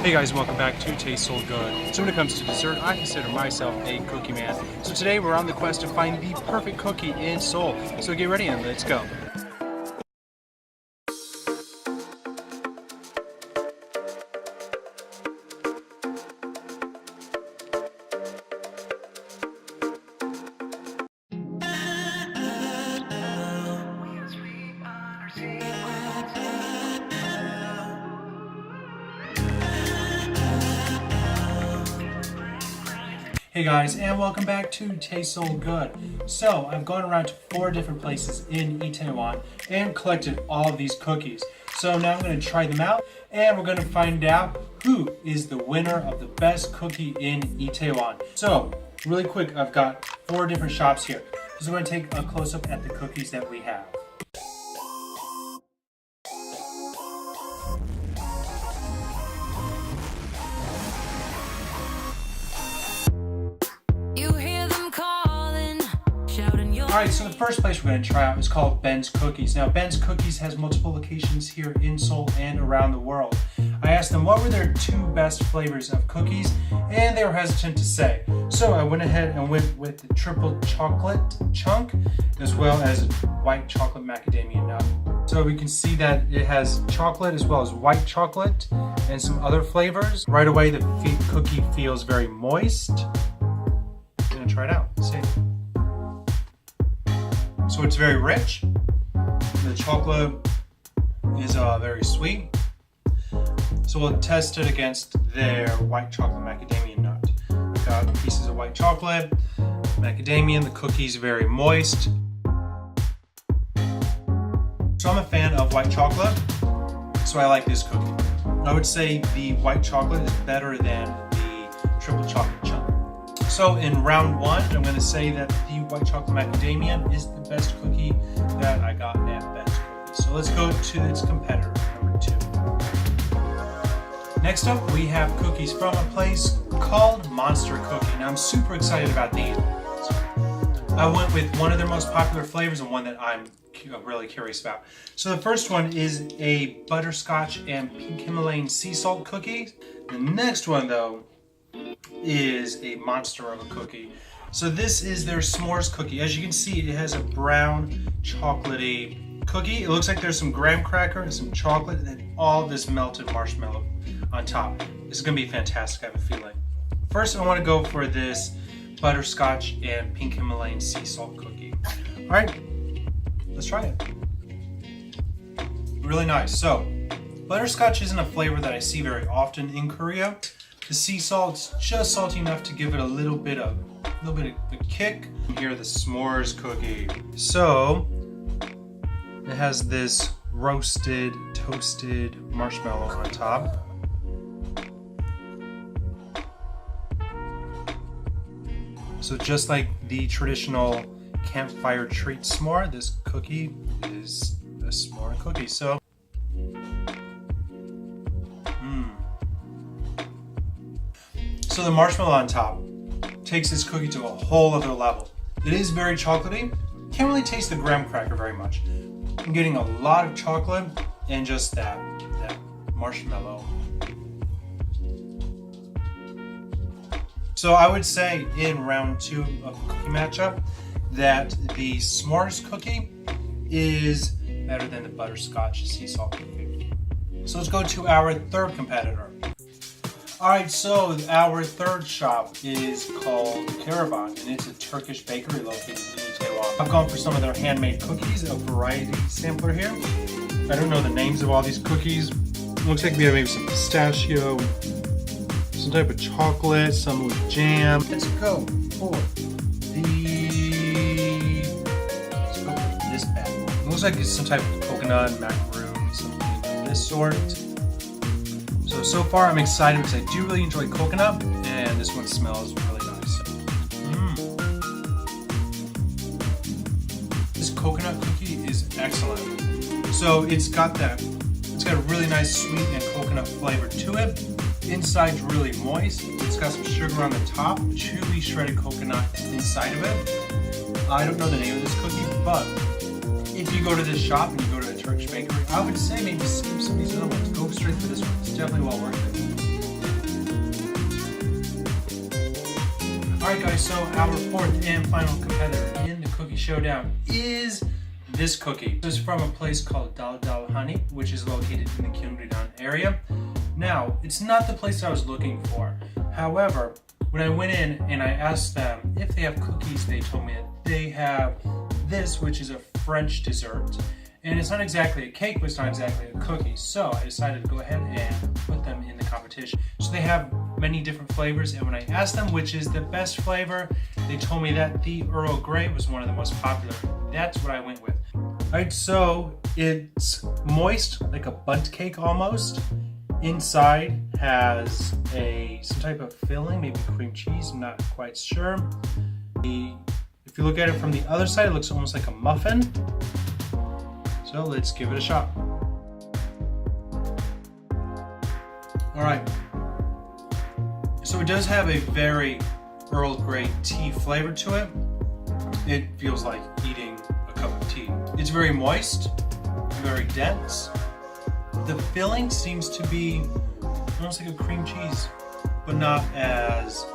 Hey guys, welcome back to Taste Soul Good. So when it comes to dessert, I consider myself a cookie man. So today we're on the quest to find the perfect cookie in Seoul. So get ready and let's go. Hey guys, and welcome back to Taste Soul Good. So I've gone around to 4 different places in Itaewon and collected all of these cookies. So now I'm going to try them out and we're going to find out who is the winner of the best cookie in Itaewon. So really quick, I've got 4 different shops here. So I'm going to take a close-up at the cookies that we have. Alright, so the first place we're going to try out is called Ben's Cookies. Now, Ben's Cookies has multiple locations here in Seoul and around the world. I asked them what were their 2 best flavors of cookies, and they were hesitant to say. So I went ahead and went with the triple chocolate chunk, as well as white chocolate macadamia nut. So we can see that it has chocolate as well as white chocolate and some other flavors. Right away, the cookie feels very moist. I'm going to try it out. Let's see. So it's very rich. The chocolate is very sweet. So we'll test it against their white chocolate macadamia nut. We've got pieces of white chocolate, macadamia, and the cookie's very moist. So I'm a fan of white chocolate, so I like this cookie. I would say the white chocolate is better than the triple chocolate chunk. So in round 1, I'm going to say that the white chocolate macadamia is the best cookie that I got at Ben's Cookies. So let's go to its competitor, number 2. Next up, we have cookies from a place called Monster Cookie. Now I'm super excited about these. I went with one of their most popular flavors and one that I'm really curious about. So the first one is a butterscotch and pink Himalayan sea salt cookie. The next one, though, is a monster of a cookie. So this is their s'mores cookie. As you can see, it has a brown chocolatey cookie. It looks like there's some graham cracker and some chocolate and then all this melted marshmallow on top. This is gonna be fantastic, I have a feeling. First, I wanna go for this butterscotch and pink Himalayan sea salt cookie. All right, let's try it. Really nice. So, butterscotch isn't a flavor that I see very often in Korea. The sea salt's just salty enough to give it a little bit of a kick. Here, the s'mores cookie. So it has this roasted, toasted marshmallow on top. So just like the traditional campfire treat s'more, this cookie is a s'more cookie. So So the marshmallow on top takes this cookie to a whole other level. It is very chocolatey. Can't really taste the graham cracker very much. I'm getting a lot of chocolate and just that marshmallow. So I would say in round 2 of the cookie matchup that the s'mores cookie is better than the butterscotch sea salt cookie. So let's go to our 3rd competitor. Alright, so our 3rd shop is called KERVAN, and it's a Turkish bakery located in Itaewon. I've gone for some of their handmade cookies, a variety sampler here. I don't know the names of all these cookies. It looks like we have maybe some pistachio, some type of chocolate, some with jam. Let's go for this bad one. It looks like it's some type of coconut, macaroon, something of this sort. So far I'm excited because I do really enjoy coconut, and this one smells really nice. This coconut cookie is excellent. So it's got a really nice sweet and coconut flavor to it. Inside's really moist. It's got some sugar on the top, chewy shredded coconut inside of it. I don't know the name of this cookie, but if you go to this shop and you go to a Turkish bakery, I would say maybe skip some of these other ones. Go straight for this one. It's definitely well worth it. Alright guys, so our fourth and final competitor in the cookie showdown is this cookie. This is from a place called DalDal Hanib, which is located in the Gyeonggi-dong area. Now, it's not the place I was looking for. However, when I went in and I asked them if they have cookies, they told me that they have this, which is a French dessert. And it's not exactly a cake, but it's not exactly a cookie. So I decided to go ahead and put them in the competition. So they have many different flavors, and when I asked them which is the best flavor, they told me that the Earl Grey was one of the most popular. That's what I went with. Alright, so it's moist, like a bundt cake almost. Inside has some type of filling, maybe cream cheese, I'm not quite sure. If you look at it from the other side, it looks almost like a muffin. So let's give it a shot. Alright, so it does have a very Earl Grey tea flavor to it. It feels like eating a cup of tea. It's very moist, very dense. The filling seems to be almost like a cream cheese, but not as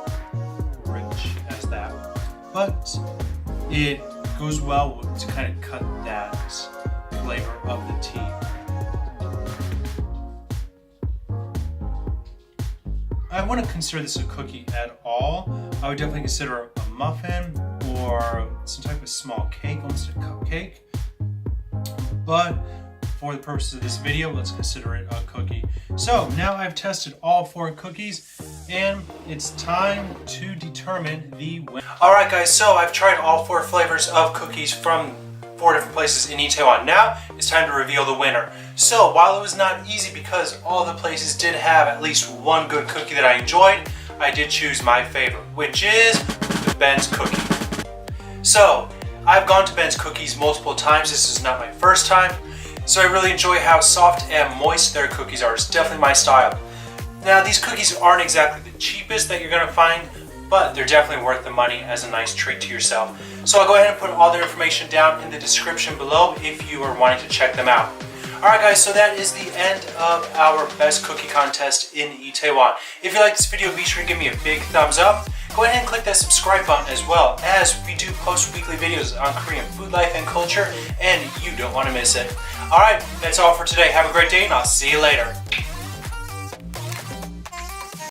rich as that. But it goes well to kind of cut that flavor of the tea. I wouldn't consider this a cookie at all. I would definitely consider it a muffin or some type of small cake, almost a cupcake. But for the purposes of this video, let's consider it a cookie. So now I've tested all 4 cookies and it's time to determine the winner. Alright guys, so I've tried all 4 flavors of cookies from 4 different places in Itaewon. Now it's time to reveal the winner. So while it was not easy because all the places did have at least one good cookie that I enjoyed, I did choose my favorite, which is the Ben's cookie. So I've gone to Ben's cookies multiple times. This is not my first time. So I really enjoy how soft and moist their cookies are. It's definitely my style. Now these cookies aren't exactly the cheapest that you're going to find, but they're definitely worth the money as a nice treat to yourself. So I'll go ahead and put all their information down in the description below if you are wanting to check them out. Alright guys, so that is the end of our best cookie contest in Itaewon. If you like this video, be sure to give me a big thumbs up. Go ahead and click that subscribe button as well, as we do post weekly videos on Korean food life and culture, and you don't want to miss it. Alright, that's all for today. Have a great day, and I'll see you later.